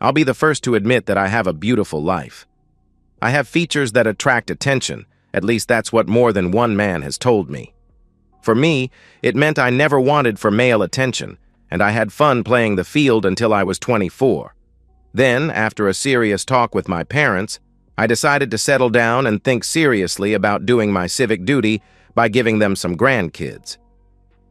I'll be the first to admit that I have a beautiful life. I have features that attract attention, at least that's what more than one man has told me. For me, it meant I never wanted for male attention, and I had fun playing the field until I was 24. Then, after a serious talk with my parents, I decided to settle down and think seriously about doing my civic duty by giving them some grandkids.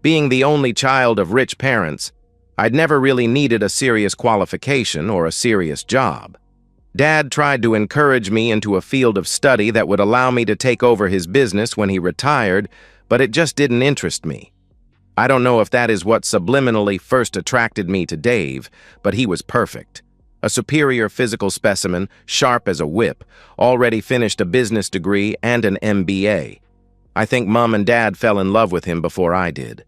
Being the only child of rich parents, I'd never really needed a serious qualification or a serious job. Dad tried to encourage me into a field of study that would allow me to take over his business when he retired, but it just didn't interest me. I don't know if that is what subliminally first attracted me to Dave, but he was perfect. A superior physical specimen, sharp as a whip, already finished a business degree and an MBA. I think Mom and Dad fell in love with him before I did.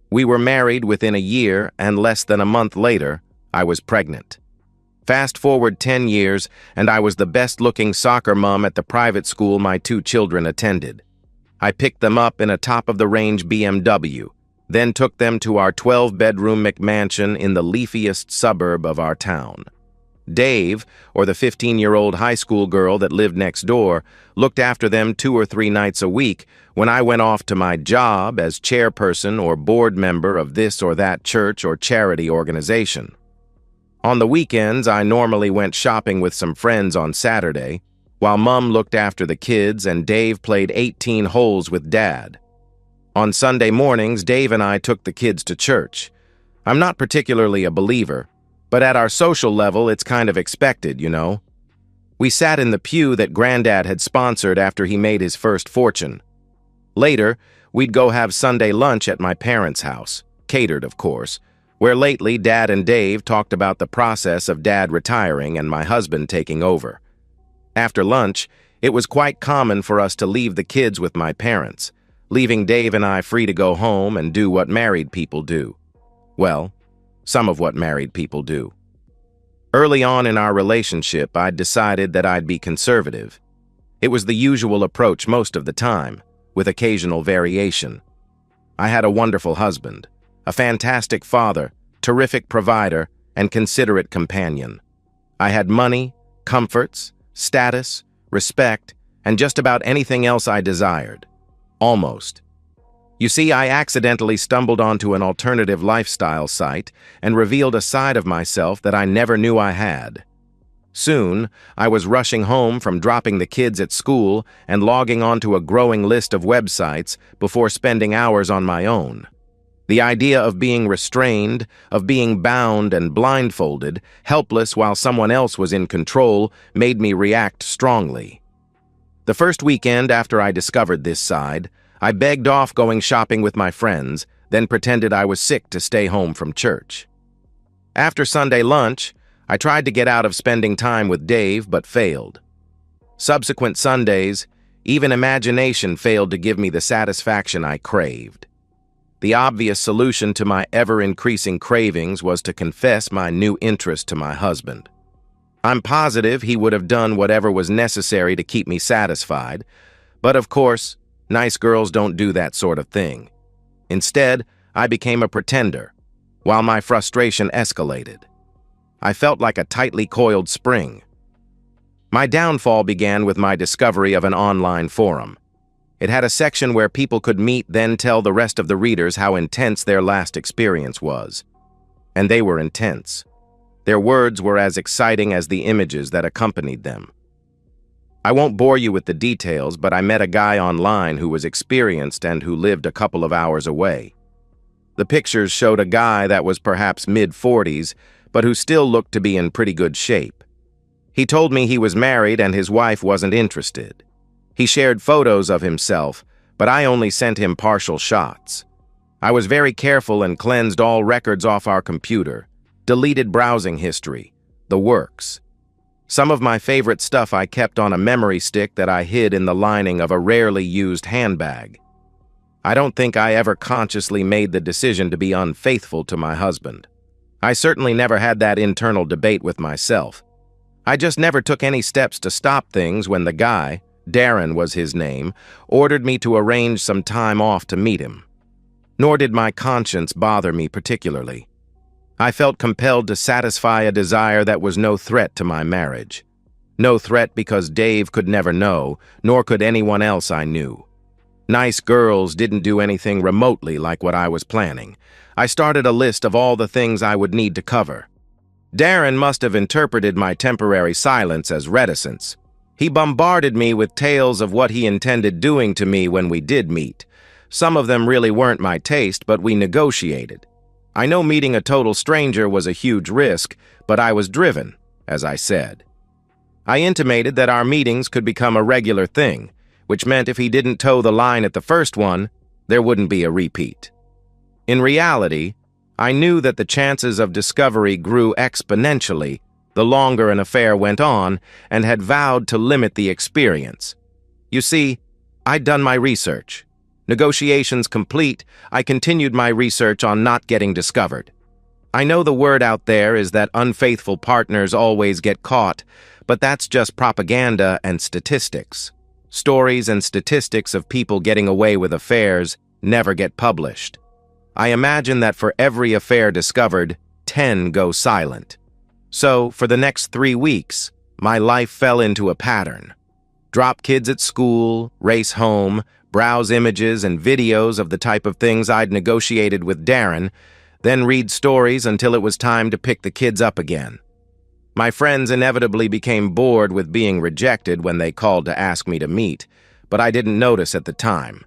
We were married within a year, and less than a month later, I was pregnant. Fast forward 10 years, and I was the best-looking soccer mom at the private school my two children attended. I picked them up in a top-of-the-range BMW, then took them to our 12-bedroom McMansion in the leafiest suburb of our town. Dave, or the 15-year-old high school girl that lived next door, looked after them 2 or 3 nights a week when I went off to my job as chairperson or board member of this or that church or charity organization. On the weekends, I normally went shopping with some friends on Saturday, while Mom looked after the kids and Dave played 18 holes with Dad. On Sunday mornings, Dave and I took the kids to church. I'm not particularly a believer, but at our social level, it's kind of expected, you know. We sat in the pew that Granddad had sponsored after he made his first fortune. Later, we'd go have Sunday lunch at my parents' house, catered, of course, where lately Dad and Dave talked about the process of Dad retiring and my husband taking over. After lunch, it was quite common for us to leave the kids with my parents, leaving Dave and I free to go home and do what married people do. Well, some of what married people do. Early on in our relationship, I'd decided that I'd be conservative. It was the usual approach most of the time, with occasional variation. I had a wonderful husband, a fantastic father, terrific provider, and considerate companion. I had money, comforts, status, respect, and just about anything else I desired. Almost. You see, I accidentally stumbled onto an alternative lifestyle site and revealed a side of myself that I never knew I had. Soon, I was rushing home from dropping the kids at school and logging onto a growing list of websites before spending hours on my own. The idea of being restrained, of being bound and blindfolded, helpless while someone else was in control, made me react strongly. The first weekend after I discovered this side, I begged off going shopping with my friends, then pretended I was sick to stay home from church. After Sunday lunch, I tried to get out of spending time with Dave, but failed. Subsequent Sundays, even imagination failed to give me the satisfaction I craved. The obvious solution to my ever-increasing cravings was to confess my new interest to my husband. I'm positive he would have done whatever was necessary to keep me satisfied, but of course, nice girls don't do that sort of thing. Instead, I became a pretender, while my frustration escalated. I felt like a tightly coiled spring. My downfall began with my discovery of an online forum. It had a section where people could meet, then tell the rest of the readers how intense their last experience was. And they were intense. Their words were as exciting as the images that accompanied them. I won't bore you with the details, but I met a guy online who was experienced and who lived a couple of hours away. The pictures showed a guy that was perhaps mid-40s, but who still looked to be in pretty good shape. He told me he was married and his wife wasn't interested. He shared photos of himself, but I only sent him partial shots. I was very careful and cleansed all records off our computer, deleted browsing history, the works. Some of my favorite stuff I kept on a memory stick that I hid in the lining of a rarely used handbag. I don't think I ever consciously made the decision to be unfaithful to my husband. I certainly never had that internal debate with myself. I just never took any steps to stop things when the guy, Darren was his name, ordered me to arrange some time off to meet him. Nor did my conscience bother me particularly. I felt compelled to satisfy a desire that was no threat to my marriage. No threat because Dave could never know, nor could anyone else I knew. Nice girls didn't do anything remotely like what I was planning. I started a list of all the things I would need to cover. Darren must have interpreted my temporary silence as reticence. He bombarded me with tales of what he intended doing to me when we did meet. Some of them really weren't my taste, but we negotiated. I know meeting a total stranger was a huge risk, but I was driven, as I said. I intimated that our meetings could become a regular thing, which meant if he didn't toe the line at the first one, there wouldn't be a repeat. In reality, I knew that the chances of discovery grew exponentially the longer an affair went on, and had vowed to limit the experience. You see, I'd done my research. Negotiations complete, I continued my research on not getting discovered. I know the word out there is that unfaithful partners always get caught, but that's just propaganda and statistics. Stories and statistics of people getting away with affairs never get published. I imagine that for every affair discovered, 10 go silent. So, for the next 3 weeks, my life fell into a pattern. Drop kids at school, race home, browse images and videos of the type of things I'd negotiated with Darren, then read stories until it was time to pick the kids up again. My friends inevitably became bored with being rejected when they called to ask me to meet, but I didn't notice at the time.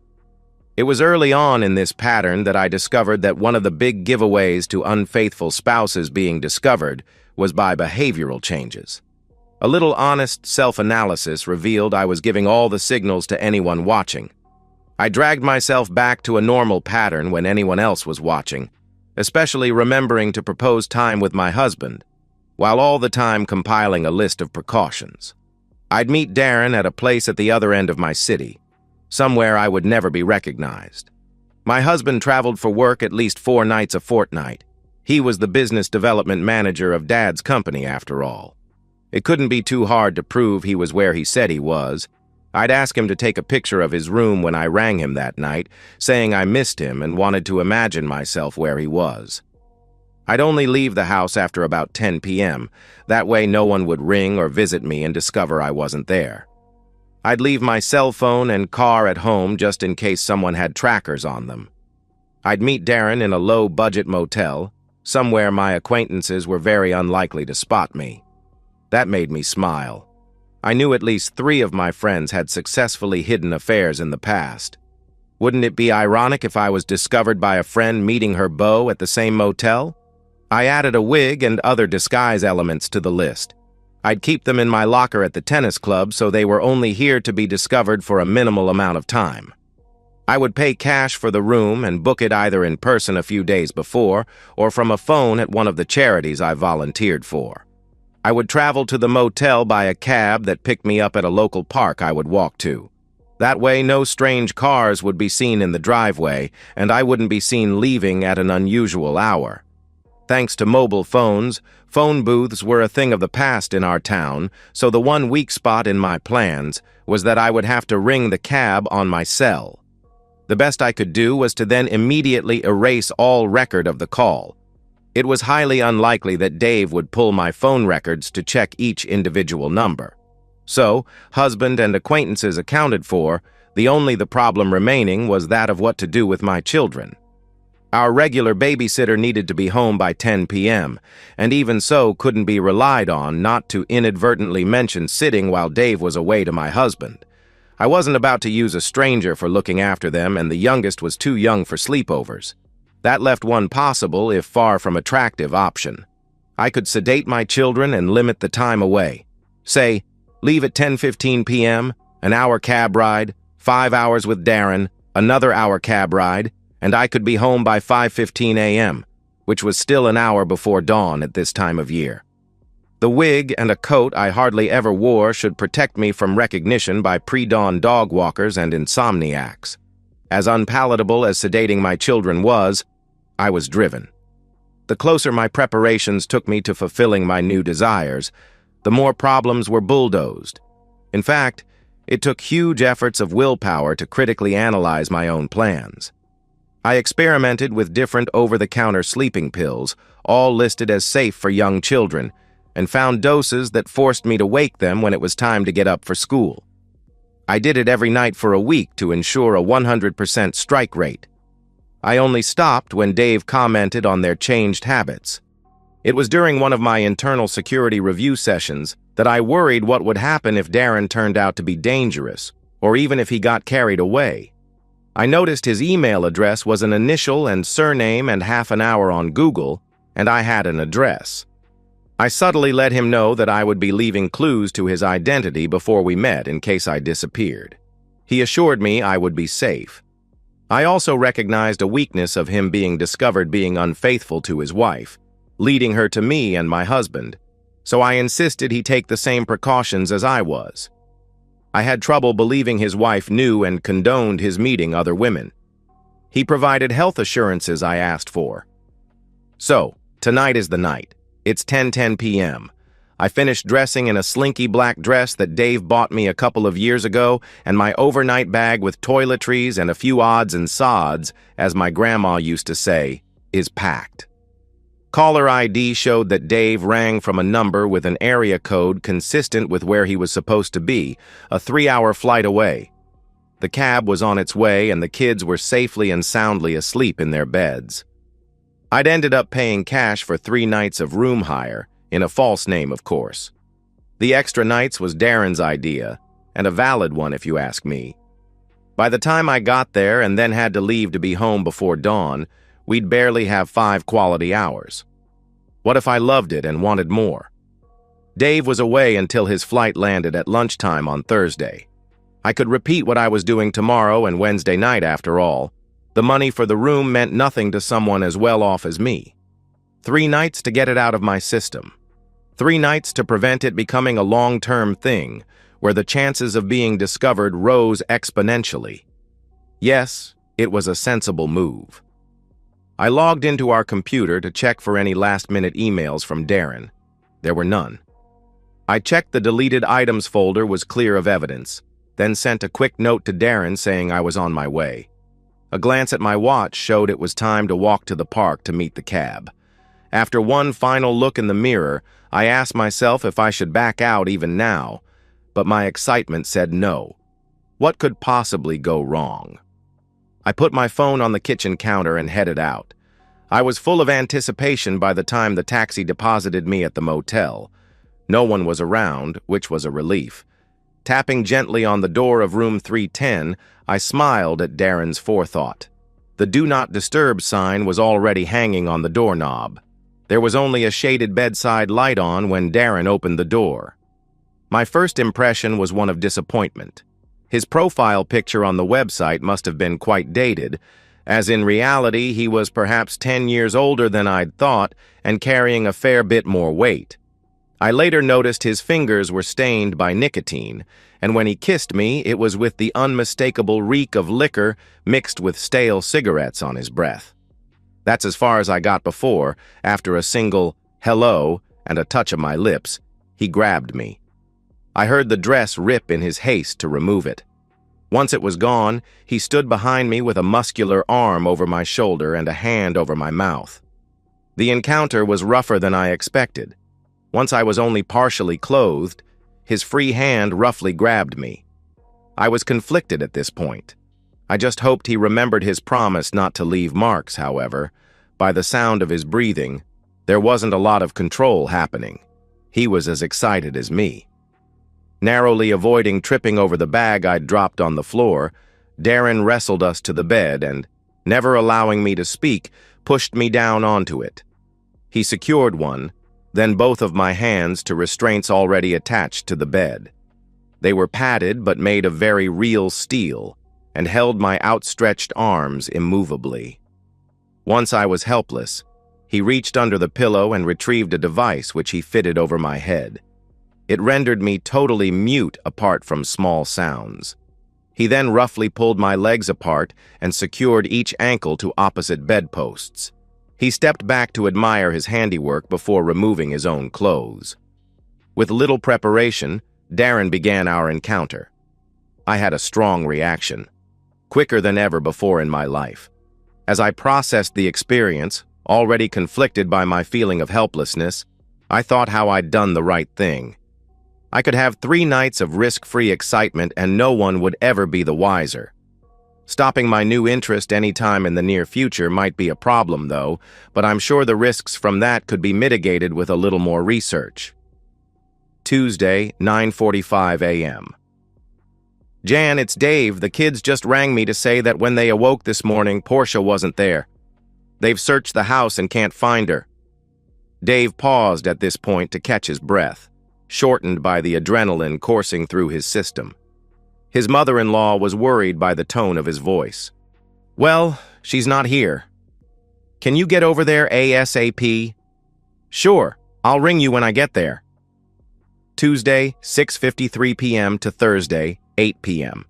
It was early on in this pattern that I discovered that one of the big giveaways to unfaithful spouses being discovered was by behavioral changes. A little honest self-analysis revealed I was giving all the signals to anyone watching. I dragged myself back to a normal pattern when anyone else was watching, especially remembering to propose time with my husband, while all the time compiling a list of precautions. I'd meet Darren at a place at the other end of my city, somewhere I would never be recognized. My husband traveled for work at least 4 nights a fortnight. He was the business development manager of Dad's company, after all. It couldn't be too hard to prove he was where he said he was. I'd ask him to take a picture of his room when I rang him that night, saying I missed him and wanted to imagine myself where he was. I'd only leave the house after about 10 p.m. That way no one would ring or visit me and discover I wasn't there. I'd leave my cell phone and car at home just in case someone had trackers on them. I'd meet Darren in a low-budget motel, somewhere my acquaintances were very unlikely to spot me. That made me smile. I knew at least 3 of my friends had successfully hidden affairs in the past. Wouldn't it be ironic if I was discovered by a friend meeting her beau at the same motel? I added a wig and other disguise elements to the list. I'd keep them in my locker at the tennis club so they were only here to be discovered for a minimal amount of time. I would pay cash for the room and book it either in person a few days before or from a phone at one of the charities I volunteered for. I would travel to the motel by a cab that picked me up at a local park I would walk to. That way, no strange cars would be seen in the driveway, and I wouldn't be seen leaving at an unusual hour. Thanks to mobile phones, phone booths were a thing of the past in our town, so the one weak spot in my plans was that I would have to ring the cab on my cell. The best I could do was to then immediately erase all record of the call. It was highly unlikely that Dave would pull my phone records to check each individual number. So, husband and acquaintances accounted for, the problem remaining was that of what to do with my children. Our regular babysitter needed to be home by 10 p.m., and even so couldn't be relied on not to inadvertently mention sitting while Dave was away to my husband. I wasn't about to use a stranger for looking after them, and the youngest was too young for sleepovers. That left one possible, if far from attractive, option. I could sedate my children and limit the time away. Say, leave at 10:15 p.m., an hour cab ride, 5 hours with Darren, another hour cab ride, and I could be home by 5:15 a.m., which was still an hour before dawn at this time of year. The wig and a coat I hardly ever wore should protect me from recognition by pre-dawn dog walkers and insomniacs. As unpalatable as sedating my children was, I was driven. The closer my preparations took me to fulfilling my new desires, the more problems were bulldozed. In fact, it took huge efforts of willpower to critically analyze my own plans. I experimented with different over-the-counter sleeping pills, all listed as safe for young children, and found doses that forced me to wake them when it was time to get up for school. I did it every night for a week to ensure a 100% strike rate. I only stopped when Dave commented on their changed habits. It was during one of my internal security review sessions that I worried what would happen if Darren turned out to be dangerous, or even if he got carried away. I noticed his email address was an initial and surname and half an hour on Google, and I had an address. I subtly let him know that I would be leaving clues to his identity before we met in case I disappeared. He assured me I would be safe. I also recognized a weakness of him being discovered being unfaithful to his wife, leading her to me and my husband, so I insisted he take the same precautions as I was. I had trouble believing his wife knew and condoned his meeting other women. He provided health assurances I asked for. So, tonight is the night. It's 10:10 p.m. I finished dressing in a slinky black dress that Dave bought me a couple of years ago, and my overnight bag with toiletries and a few odds and sods, as my grandma used to say, is packed. Caller ID showed that Dave rang from a number with an area code consistent with where he was supposed to be, a 3-hour flight away. The cab was on its way and the kids were safely and soundly asleep in their beds. I'd ended up paying cash for 3 nights of room hire, in a false name, of course. The extra nights was Darren's idea, and a valid one if you ask me. By the time I got there and then had to leave to be home before dawn, we'd barely have 5 quality hours. What if I loved it and wanted more? Dave was away until his flight landed at lunchtime on Thursday. I could repeat what I was doing tomorrow and Wednesday night after all. The money for the room meant nothing to someone as well off as me. 3 nights to get it out of my system. 3 nights to prevent it becoming a long-term thing, where the chances of being discovered rose exponentially. Yes, it was a sensible move. I logged into our computer to check for any last-minute emails from Darren. There were none. I checked the deleted items folder was clear of evidence, then sent a quick note to Darren saying I was on my way. A glance at my watch showed it was time to walk to the park to meet the cab. After one final look in the mirror, I asked myself if I should back out even now, but my excitement said no. What could possibly go wrong? I put my phone on the kitchen counter and headed out. I was full of anticipation by the time the taxi deposited me at the motel. No one was around, which was a relief. Tapping gently on the door of room 310, I smiled at Darren's forethought. The Do Not Disturb sign was already hanging on the doorknob. There was only a shaded bedside light on when Darren opened the door. My first impression was one of disappointment. His profile picture on the website must have been quite dated, as in reality he was perhaps 10 years older than I'd thought and carrying a fair bit more weight. I later noticed his fingers were stained by nicotine, and when he kissed me, it was with the unmistakable reek of liquor mixed with stale cigarettes on his breath. That's as far as I got before, after a single hello and a touch of my lips, he grabbed me. I heard the dress rip in his haste to remove it. Once it was gone, he stood behind me with a muscular arm over my shoulder and a hand over my mouth. The encounter was rougher than I expected. Once I was only partially clothed, his free hand roughly grabbed me. I was conflicted at this point. I just hoped he remembered his promise not to leave marks, however. By the sound of his breathing, there wasn't a lot of control happening. He was as excited as me. Narrowly avoiding tripping over the bag I'd dropped on the floor, Darren wrestled us to the bed and, never allowing me to speak, pushed me down onto it. He secured one, then both of my hands to restraints already attached to the bed. They were padded but made of very real steel and held my outstretched arms immovably. Once I was helpless, he reached under the pillow and retrieved a device which he fitted over my head. It rendered me totally mute apart from small sounds. He then roughly pulled my legs apart and secured each ankle to opposite bedposts. He stepped back to admire his handiwork before removing his own clothes. With little preparation, Darren began our encounter. I had a strong reaction, quicker than ever before in my life. As I processed the experience, already conflicted by my feeling of helplessness, I thought how I'd done the right thing. I could have 3 nights of risk-free excitement and no one would ever be the wiser. Stopping my new interest any time in the near future might be a problem, though, but I'm sure the risks from that could be mitigated with a little more research. Tuesday, 9:45 a.m. Jan, it's Dave. The kids just rang me to say that when they awoke this morning, Portia wasn't there. They've searched the house and can't find her. Dave paused at this point to catch his breath, shortened by the adrenaline coursing through his system. His mother-in-law was worried by the tone of his voice. Well, she's not here. Can you get over there ASAP? Sure, I'll ring you when I get there. Tuesday, 6:53 p.m. to Thursday, 8 p.m.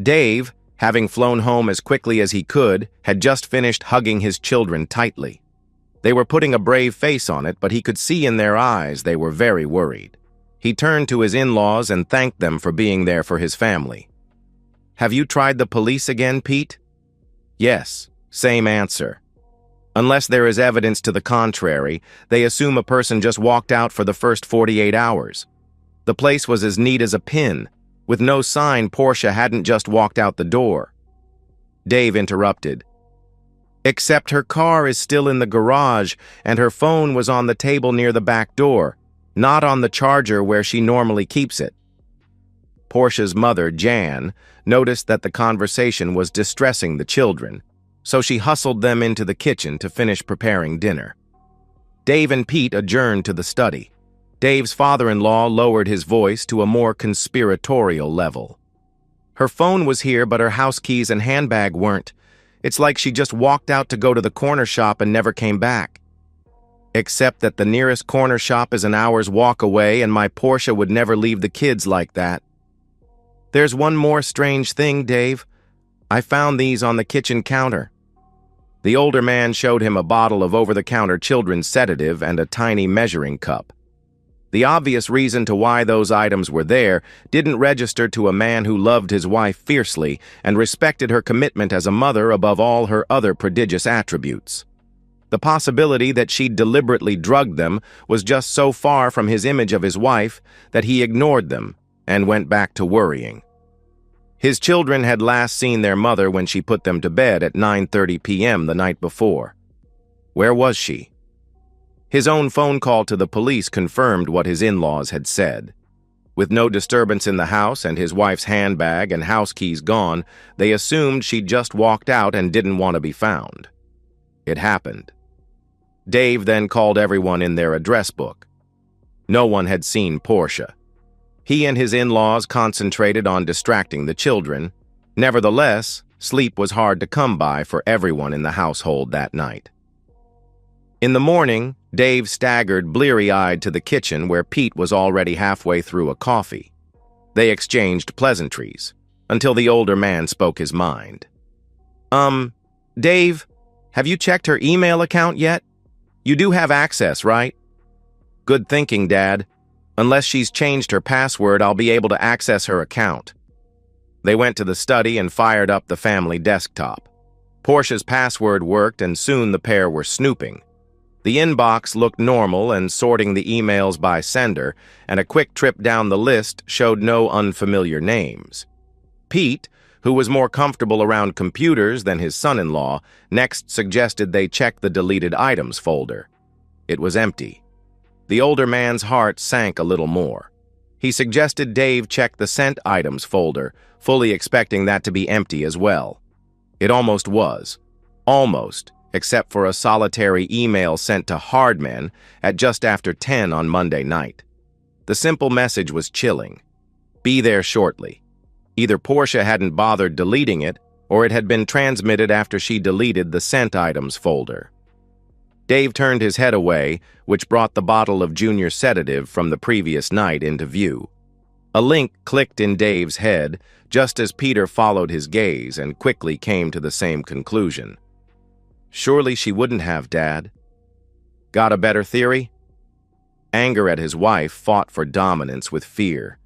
Dave, having flown home as quickly as he could, had just finished hugging his children tightly. They were putting a brave face on it, but he could see in their eyes they were very worried. He turned to his in-laws and thanked them for being there for his family. Have you tried the police again, Pete? Yes, same answer. Unless there is evidence to the contrary, they assume a person just walked out for the first 48 hours. The place was as neat as a pin, with no sign Portia hadn't just walked out the door. Dave interrupted. Except her car is still in the garage and her phone was on the table near the back door, not on the charger where she normally keeps it. Portia's mother, Jan, noticed that the conversation was distressing the children, so she hustled them into the kitchen to finish preparing dinner. Dave and Pete adjourned to the study. Dave's father-in-law lowered his voice to a more conspiratorial level. Her phone was here, but her house keys and handbag weren't. It's like she just walked out to go to the corner shop and never came back. Except that the nearest corner shop is an hour's walk away and my Portia would never leave the kids like that. There's one more strange thing, Dave. I found these on the kitchen counter. The older man showed him a bottle of over-the-counter children's sedative and a tiny measuring cup. The obvious reason to why those items were there didn't register to a man who loved his wife fiercely and respected her commitment as a mother above all her other prodigious attributes. The possibility that she'd deliberately drugged them was just so far from his image of his wife that he ignored them and went back to worrying. His children had last seen their mother when she put them to bed at 9:30 p.m. the night before. Where was she? His own phone call to the police confirmed what his in-laws had said. With no disturbance in the house and his wife's handbag and house keys gone, they assumed she'd just walked out and didn't want to be found. It happened. Dave then called everyone in their address book. No one had seen Portia. He and his in-laws concentrated on distracting the children. Nevertheless, sleep was hard to come by for everyone in the household that night. In the morning, Dave staggered bleary-eyed to the kitchen where Pete was already halfway through a coffee. They exchanged pleasantries, until the older man spoke his mind. Dave, have you checked her email account yet? You do have access, right? Good thinking, Dad. Unless she's changed her password, I'll be able to access her account. They went to the study and fired up the family desktop. Portia's password worked, and soon the pair were snooping. The inbox looked normal and sorting the emails by sender, and a quick trip down the list showed no unfamiliar names. Pete, who was more comfortable around computers than his son-in-law, next suggested they check the deleted items folder. It was empty. The older man's heart sank a little more. He suggested Dave check the sent items folder, fully expecting that to be empty as well. It almost was. Almost, except for a solitary email sent to Hardman at just after 10 on Monday night. The simple message was chilling. Be there shortly. Either Portia hadn't bothered deleting it, or it had been transmitted after she deleted the sent items folder. Dave turned his head away, which brought the bottle of junior sedative from the previous night into view. A link clicked in Dave's head, just as Peter followed his gaze and quickly came to the same conclusion. Surely she wouldn't have, Dad. Got a better theory? Anger at his wife fought for dominance with fear.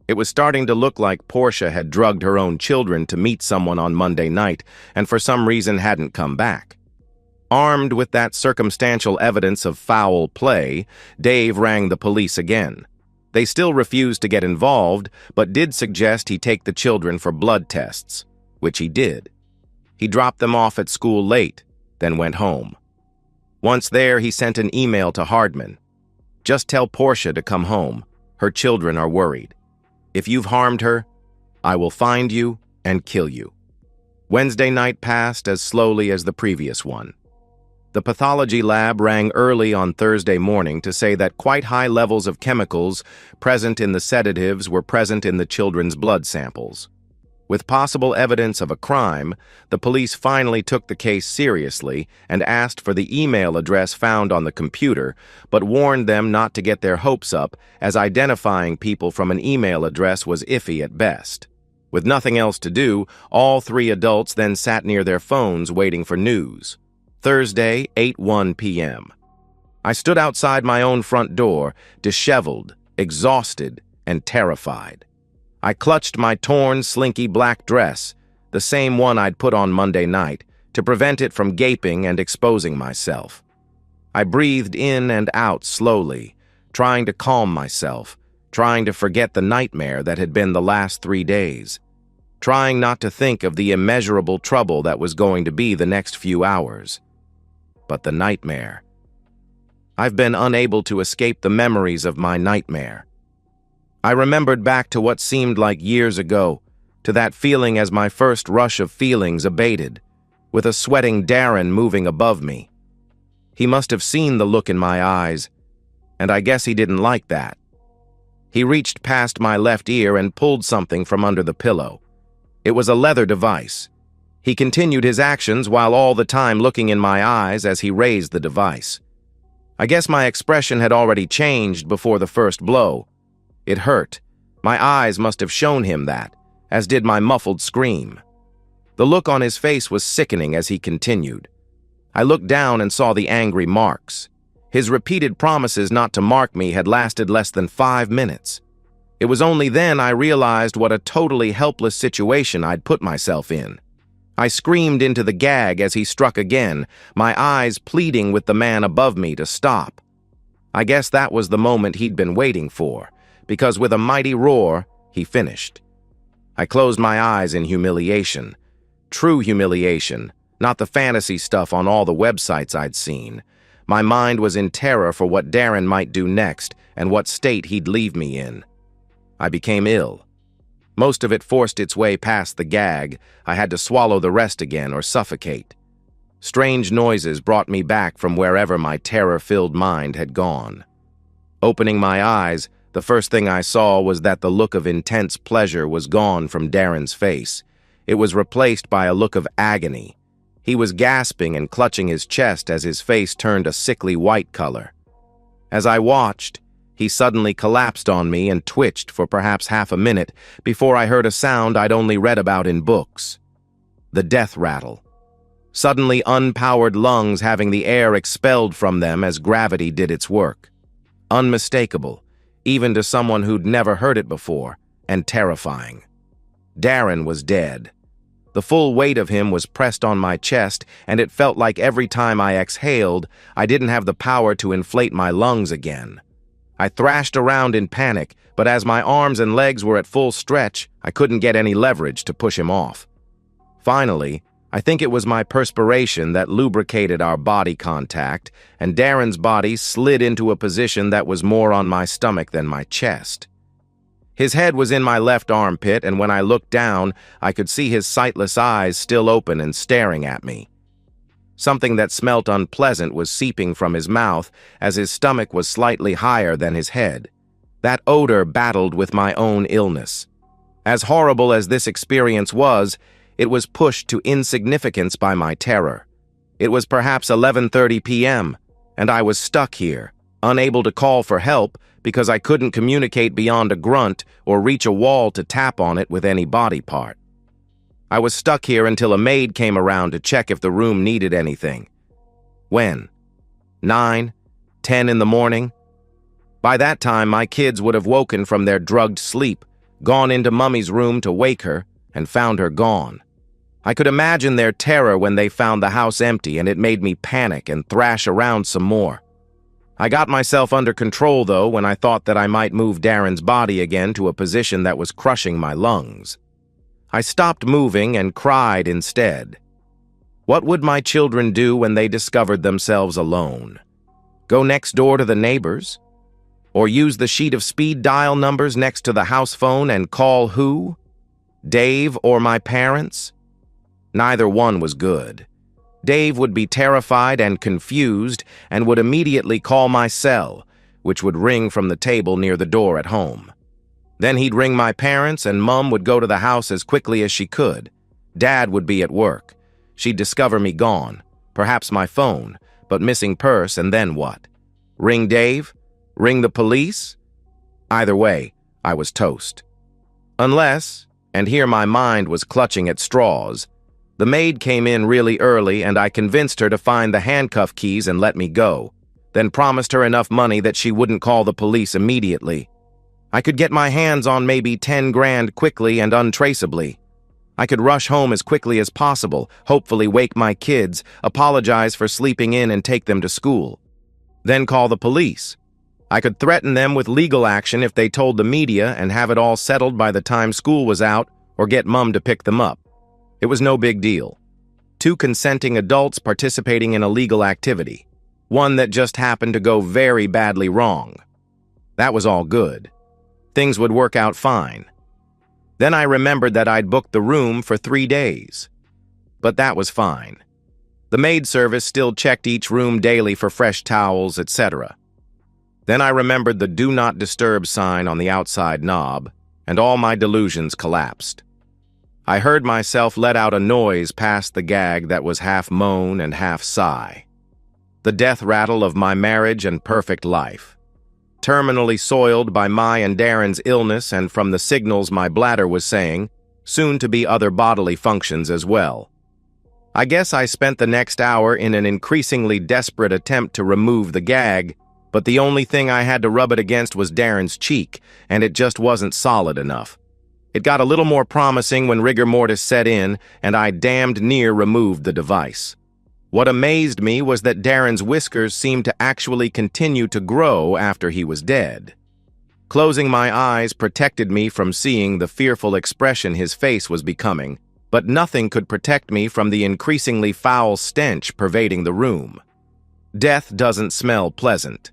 It was starting to look like Portia had drugged her own children to meet someone on Monday night and for some reason hadn't come back. Armed with that circumstantial evidence of foul play, Dave rang the police again. They still refused to get involved, but did suggest he take the children for blood tests, which he did. He dropped them off at school late, then went home. Once there, he sent an email to Hardman. "Just tell Portia to come home. Her children are worried. If you've harmed her, I will find you and kill you." Wednesday night passed as slowly as the previous one. The pathology lab rang early on Thursday morning to say that quite high levels of chemicals present in the sedatives were present in the children's blood samples. With possible evidence of a crime, the police finally took the case seriously and asked for the email address found on the computer, but warned them not to get their hopes up, as identifying people from an email address was iffy at best. With nothing else to do, all three adults then sat near their phones waiting for news. Thursday, 8:01 p.m. I stood outside my own front door, disheveled, exhausted, and terrified. I clutched my torn, slinky black dress, the same one I'd put on Monday night, to prevent it from gaping and exposing myself. I breathed in and out slowly, trying to calm myself, trying to forget the nightmare that had been the last 3 days, trying not to think of the immeasurable trouble that was going to be the next few hours. But the nightmare. I've been unable to escape the memories of my nightmare. I remembered back to what seemed like years ago, to that feeling as my first rush of feelings abated, with a sweating Darren moving above me. He must have seen the look in my eyes, and I guess he didn't like that. He reached past my left ear and pulled something from under the pillow. It was a leather device. He continued his actions while all the time looking in my eyes as he raised the device. I guess my expression had already changed before the first blow. It hurt. My eyes must have shown him that, as did my muffled scream. The look on his face was sickening as he continued. I looked down and saw the angry marks. His repeated promises not to mark me had lasted less than 5 minutes. It was only then I realized what a totally helpless situation I'd put myself in. I screamed into the gag as he struck again, my eyes pleading with the man above me to stop. I guess that was the moment he'd been waiting for, because with a mighty roar, he finished. I closed my eyes in humiliation. True humiliation, not the fantasy stuff on all the websites I'd seen. My mind was in terror for what Darren might do next and what state he'd leave me in. I became ill. Most of it forced its way past the gag. I had to swallow the rest again or suffocate. Strange noises brought me back from wherever my terror-filled mind had gone. Opening my eyes, the first thing I saw was that the look of intense pleasure was gone from Darren's face. It was replaced by a look of agony. He was gasping and clutching his chest as his face turned a sickly white color. As I watched, he suddenly collapsed on me and twitched for perhaps half a minute before I heard a sound I'd only read about in books. The death rattle. Suddenly unpowered lungs having the air expelled from them as gravity did its work. Unmistakable, even to someone who'd never heard it before, and terrifying. Darren was dead. The full weight of him was pressed on my chest, and it felt like every time I exhaled, I didn't have the power to inflate my lungs again. I thrashed around in panic, but as my arms and legs were at full stretch, I couldn't get any leverage to push him off. Finally, I think it was my perspiration that lubricated our body contact, and Darren's body slid into a position that was more on my stomach than my chest. His head was in my left armpit, and when I looked down, I could see his sightless eyes still open and staring at me. Something that smelt unpleasant was seeping from his mouth as his stomach was slightly higher than his head. That odor battled with my own illness. As horrible as this experience was, it was pushed to insignificance by my terror. It was perhaps 11:30 p.m., and I was stuck here, unable to call for help because I couldn't communicate beyond a grunt or reach a wall to tap on it with any body part. I was stuck here until a maid came around to check if the room needed anything. When? 9, 10 in the morning? By that time, my kids would have woken from their drugged sleep, gone into Mummy's room to wake her, and found her gone. I could imagine their terror when they found the house empty, and it made me panic and thrash around some more. I got myself under control, though, when I thought that I might move Darren's body again to a position that was crushing my lungs. I stopped moving and cried instead. What would my children do when they discovered themselves alone? Go next door to the neighbors? Or use the sheet of speed dial numbers next to the house phone and call who? Dave or my parents? Neither one was good. Dave would be terrified and confused and would immediately call my cell, which would ring from the table near the door at home. Then he'd ring my parents, and Mum would go to the house as quickly as she could. Dad would be at work. She'd discover me gone, perhaps my phone, but missing purse, and then what? Ring Dave? Ring the police? Either way, I was toast. Unless, and here my mind was clutching at straws, the maid came in really early and I convinced her to find the handcuff keys and let me go, then promised her enough money that she wouldn't call the police immediately. I could get my hands on maybe 10 grand quickly and untraceably. I could rush home as quickly as possible, hopefully wake my kids, apologize for sleeping in and take them to school. Then call the police. I could threaten them with legal action if they told the media and have it all settled by the time school was out, or get Mum to pick them up. It was no big deal. 2 consenting adults participating in a legal activity. One that just happened to go very badly wrong. That was all good. Things would work out fine. Then I remembered that I'd booked the room for 3 days. But that was fine. The maid service still checked each room daily for fresh towels, etc. Then I remembered the Do Not Disturb sign on the outside knob, and all my delusions collapsed. I heard myself let out a noise past the gag that was half moan and half sigh. The death rattle of my marriage and perfect life. Terminally soiled by my and Darren's illness and from the signals my bladder was saying, soon to be other bodily functions as well. I guess I spent the next hour in an increasingly desperate attempt to remove the gag, but the only thing I had to rub it against was Darren's cheek, and it just wasn't solid enough. It got a little more promising when rigor mortis set in, and I damned near removed the device. What amazed me was that Darren's whiskers seemed to actually continue to grow after he was dead. Closing my eyes protected me from seeing the fearful expression his face was becoming, but nothing could protect me from the increasingly foul stench pervading the room. Death doesn't smell pleasant.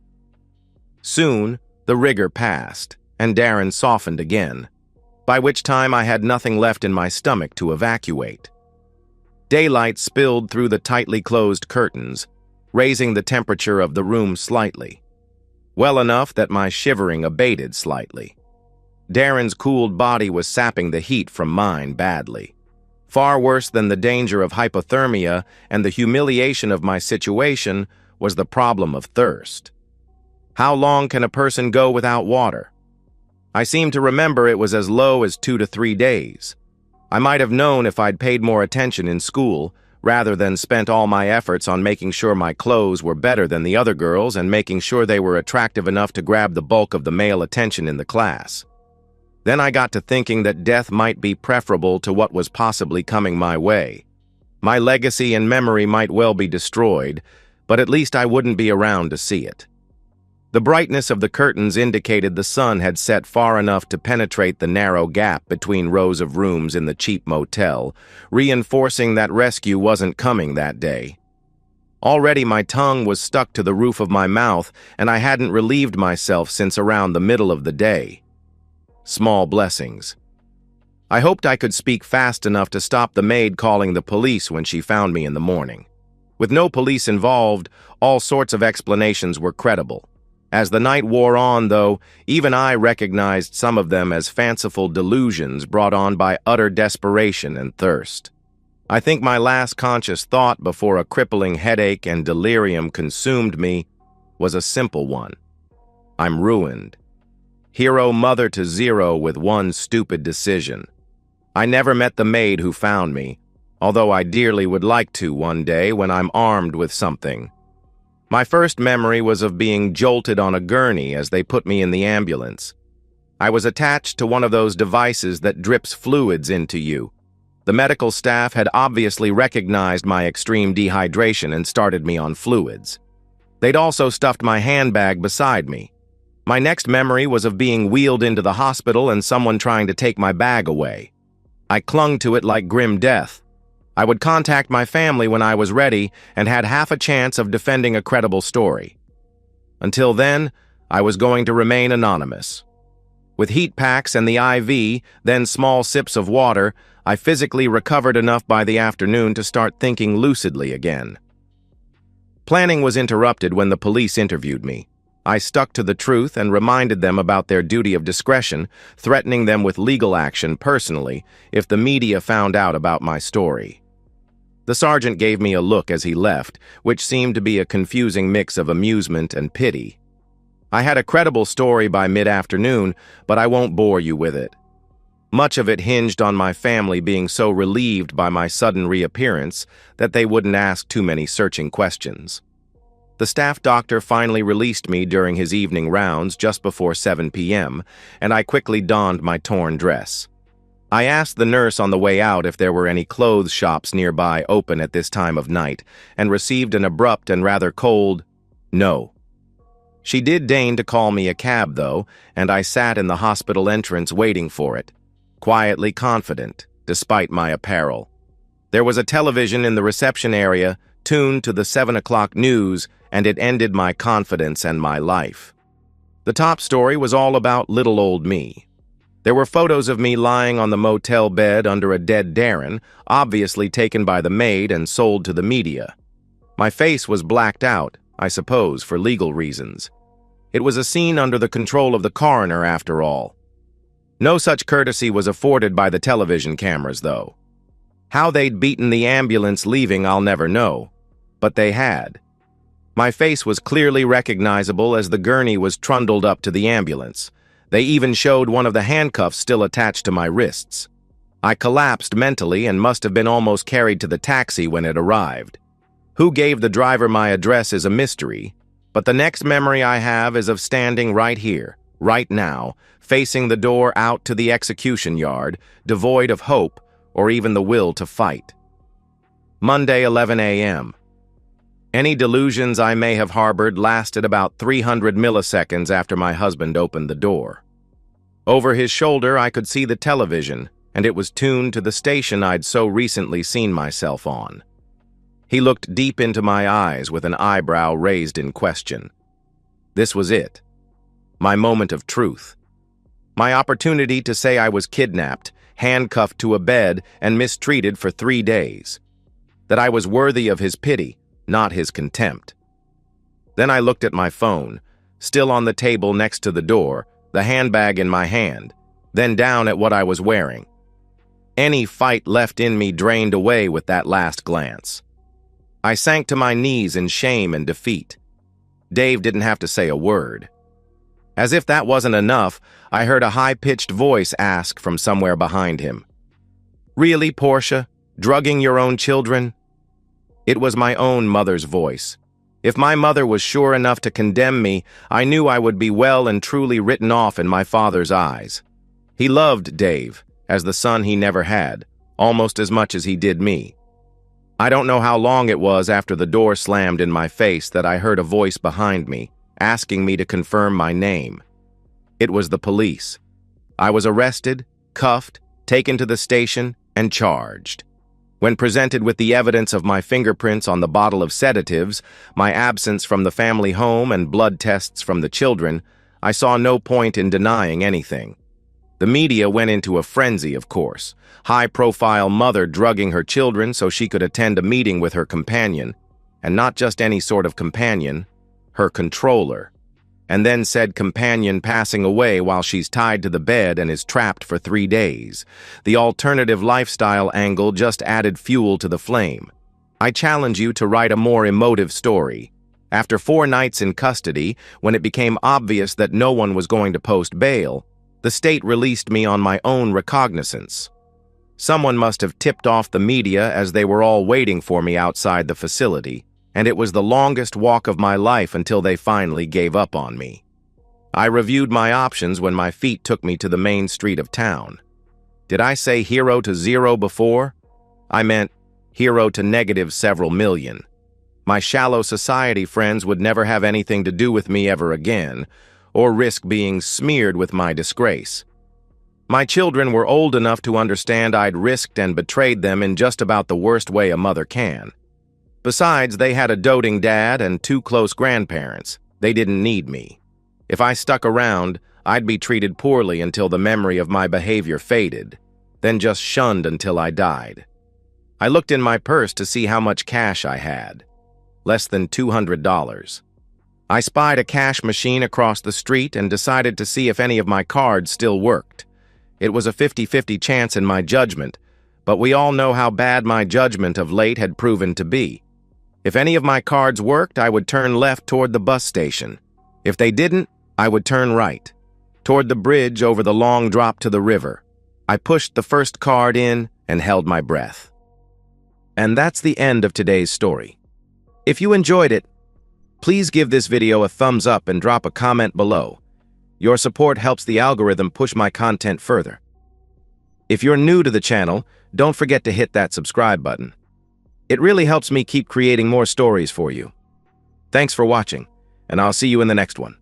Soon, the rigor passed, and Darren softened again, by which time I had nothing left in my stomach to evacuate. Daylight spilled through the tightly closed curtains, raising the temperature of the room slightly. Well enough that my shivering abated slightly. Darren's cooled body was sapping the heat from mine badly. Far worse than the danger of hypothermia and the humiliation of my situation was the problem of thirst. How long can a person go without water? I seem to remember it was as low as 2 to 3 days. I might have known if I'd paid more attention in school, rather than spent all my efforts on making sure my clothes were better than the other girls and making sure they were attractive enough to grab the bulk of the male attention in the class. Then I got to thinking that death might be preferable to what was possibly coming my way. My legacy and memory might well be destroyed, but at least I wouldn't be around to see it. The brightness of the curtains indicated the sun had set far enough to penetrate the narrow gap between rows of rooms in the cheap motel, reinforcing that rescue wasn't coming that day. Already my tongue was stuck to the roof of my mouth, and I hadn't relieved myself since around the middle of the day. Small blessings. I hoped I could speak fast enough to stop the maid calling the police when she found me in the morning. With no police involved, all sorts of explanations were credible. As the night wore on, though, even I recognized some of them as fanciful delusions brought on by utter desperation and thirst. I think my last conscious thought before a crippling headache and delirium consumed me was a simple one. I'm ruined. Hero mother to zero with one stupid decision. I never met the maid who found me, although I dearly would like to one day when I'm armed with something. My first memory was of being jolted on a gurney as they put me in the ambulance. I was attached to one of those devices that drips fluids into you. The medical staff had obviously recognized my extreme dehydration and started me on fluids. They'd also stuffed my handbag beside me. My next memory was of being wheeled into the hospital and someone trying to take my bag away. I clung to it like grim death. I would contact my family when I was ready and had half a chance of defending a credible story. Until then, I was going to remain anonymous. With heat packs and the IV, then small sips of water, I physically recovered enough by the afternoon to start thinking lucidly again. Planning was interrupted when the police interviewed me. I stuck to the truth and reminded them about their duty of discretion, threatening them with legal action personally if the media found out about my story. The sergeant gave me a look as he left, which seemed to be a confusing mix of amusement and pity. I had a credible story by mid-afternoon, but I won't bore you with it. Much of it hinged on my family being so relieved by my sudden reappearance that they wouldn't ask too many searching questions. The staff doctor finally released me during his evening rounds just before 7 p.m., and I quickly donned my torn dress. I asked the nurse on the way out if there were any clothes shops nearby open at this time of night, and received an abrupt and rather cold no. She did deign to call me a cab, though, and I sat in the hospital entrance waiting for it, quietly confident, despite my apparel. There was a television in the reception area, tuned to the 7 o'clock news, and it ended my confidence and my life. The top story was all about little old me. There were photos of me lying on the motel bed under a dead Darren, obviously taken by the maid and sold to the media. My face was blacked out, I suppose, for legal reasons. It was a scene under the control of the coroner, after all. No such courtesy was afforded by the television cameras, though. How they'd beaten the ambulance leaving, I'll never know, but they had. My face was clearly recognizable as the gurney was trundled up to the ambulance. They even showed one of the handcuffs still attached to my wrists. I collapsed mentally and must have been almost carried to the taxi when it arrived. Who gave the driver my address is a mystery, but the next memory I have is of standing right here, right now, facing the door out to the execution yard, devoid of hope or even the will to fight. Monday, 11 a.m. Any delusions I may have harbored lasted about 300 milliseconds after my husband opened the door. Over his shoulder, I could see the television, and it was tuned to the station I'd so recently seen myself on. He looked deep into my eyes with an eyebrow raised in question. This was it. My moment of truth. My opportunity to say I was kidnapped, handcuffed to a bed, and mistreated for 3 days. That I was worthy of his pity, not his contempt. Then I looked at my phone, still on the table next to the door, the handbag in my hand, then down at what I was wearing. Any fight left in me drained away with that last glance. I sank to my knees in shame and defeat. Dave didn't have to say a word. As if that wasn't enough, I heard a high-pitched voice ask from somewhere behind him. "Really, Portia? Drugging your own children?" It was my own mother's voice. If my mother was sure enough to condemn me, I knew I would be well and truly written off in my father's eyes. He loved Dave, as the son he never had, almost as much as he did me. I don't know how long it was after the door slammed in my face that I heard a voice behind me, asking me to confirm my name. It was the police. I was arrested, cuffed, taken to the station, and charged. When presented with the evidence of my fingerprints on the bottle of sedatives, my absence from the family home, and blood tests from the children, I saw no point in denying anything. The media went into a frenzy, of course. High-profile mother drugging her children so she could attend a meeting with her companion, and not just any sort of companion, her controller. And then said companion passing away while she's tied to the bed and is trapped for 3 days. The alternative lifestyle angle just added fuel to the flame. I challenge you to write a more emotive story. After 4 nights in custody, when it became obvious that no one was going to post bail, the state released me on my own recognizance. Someone must have tipped off the media as they were all waiting for me outside the facility, and it was the longest walk of my life until they finally gave up on me. I reviewed my options when my feet took me to the main street of town. Did I say 0 to 0 before? I meant 0 to negative several million. My shallow society friends would never have anything to do with me ever again, or risk being smeared with my disgrace. My children were old enough to understand I'd risked and betrayed them in just about the worst way a mother can. Besides, they had a doting dad and 2 close grandparents. They didn't need me. If I stuck around, I'd be treated poorly until the memory of my behavior faded, then just shunned until I died. I looked in my purse to see how much cash I had. Less than $200. I spied a cash machine across the street and decided to see if any of my cards still worked. It was a 50-50 chance in my judgment, but we all know how bad my judgment of late had proven to be. If any of my cards worked, I would turn left toward the bus station. If they didn't, I would turn right, toward the bridge over the long drop to the river. I pushed the first card in and held my breath. And that's the end of today's story. If you enjoyed it, please give this video a thumbs up and drop a comment below. Your support helps the algorithm push my content further. If you're new to the channel, don't forget to hit that subscribe button. It really helps me keep creating more stories for you. Thanks for watching, and I'll see you in the next one.